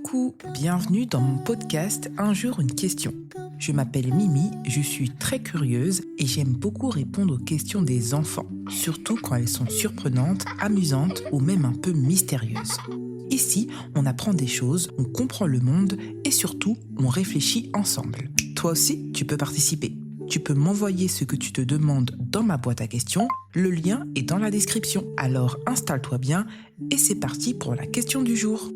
Coucou, bienvenue dans mon podcast Un jour une question. Je m'appelle Mimi, je suis très curieuse et j'aime beaucoup répondre aux questions des enfants, surtout quand elles sont surprenantes, amusantes ou même un peu mystérieuses. Ici, on apprend des choses, on comprend le monde et surtout, on réfléchit ensemble. Toi aussi, tu peux participer. Tu peux m'envoyer ce que tu te demandes dans ma boîte à questions. Le lien est dans la description. Alors installe-toi bien et c'est parti pour la question du jour.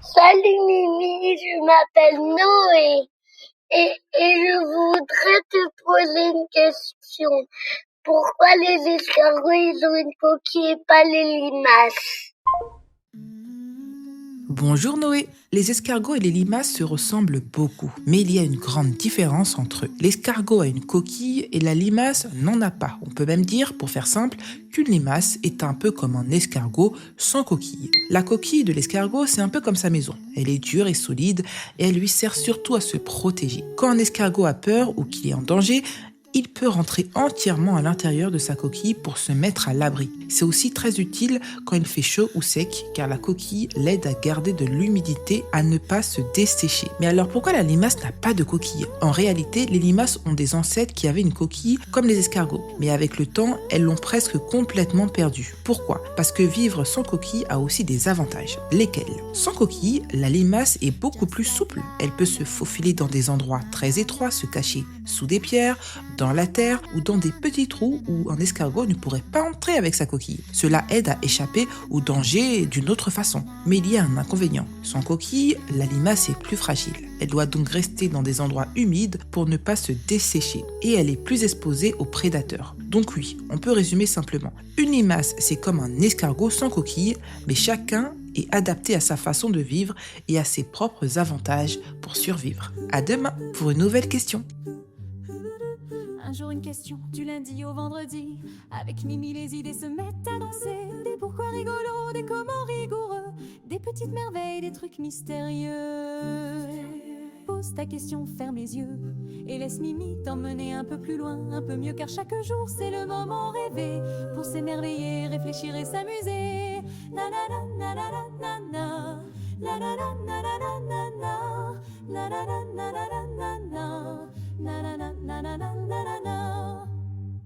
Salut Mimi, je m'appelle Noé et je voudrais te poser une question. Pourquoi les escargots ils ont une coquille et pas les limaces? Bonjour Noé. Les escargots et les limaces se ressemblent beaucoup, mais il y a une grande différence entre eux. L'escargot a une coquille et la limace n'en a pas. On peut même dire, pour faire simple, qu'une limace est un peu comme un escargot sans coquille. La coquille de l'escargot, c'est un peu comme sa maison. Elle est dure et solide et elle lui sert surtout à se protéger. Quand un escargot a peur ou qu'il est en danger, il peut rentrer entièrement à l'intérieur de sa coquille pour se mettre à l'abri. C'est aussi très utile quand il fait chaud ou sec, car la coquille l'aide à garder de l'humidité, à ne pas se dessécher. Mais alors pourquoi la limace n'a pas de coquille? En réalité, les limaces ont des ancêtres qui avaient une coquille comme les escargots. Mais avec le temps, elles l'ont presque complètement perdue. Pourquoi? Parce que vivre sans coquille a aussi des avantages. Lesquels? Sans coquille, la limace est beaucoup plus souple. Elle peut se faufiler dans des endroits très étroits, se cacher sous des pierres, dans la terre ou dans des petits trous où un escargot ne pourrait pas entrer avec sa coquille. Cela aide à échapper au danger d'une autre façon. Mais il y a un inconvénient. Sans coquille, la limace est plus fragile. Elle doit donc rester dans des endroits humides pour ne pas se dessécher. Et elle est plus exposée aux prédateurs. Donc oui, on peut résumer simplement. Une limace, c'est comme un escargot sans coquille, mais chacun est adapté à sa façon de vivre et à ses propres avantages pour survivre. À demain pour une nouvelle question. Un jour une question, du lundi au vendredi. Avec Mimi, les idées se mettent à danser. Des pourquoi rigolos, des comment rigoureux. Des petites merveilles, des trucs mystérieux. Pose ta question, ferme les yeux. Et laisse Mimi t'emmener un peu plus loin, un peu mieux, car chaque jour c'est le moment rêvé. Pour s'émerveiller, réfléchir et s'amuser. Na na na na na na na. La na na na na na na na. La na na na na na na. Na na na na na na na na.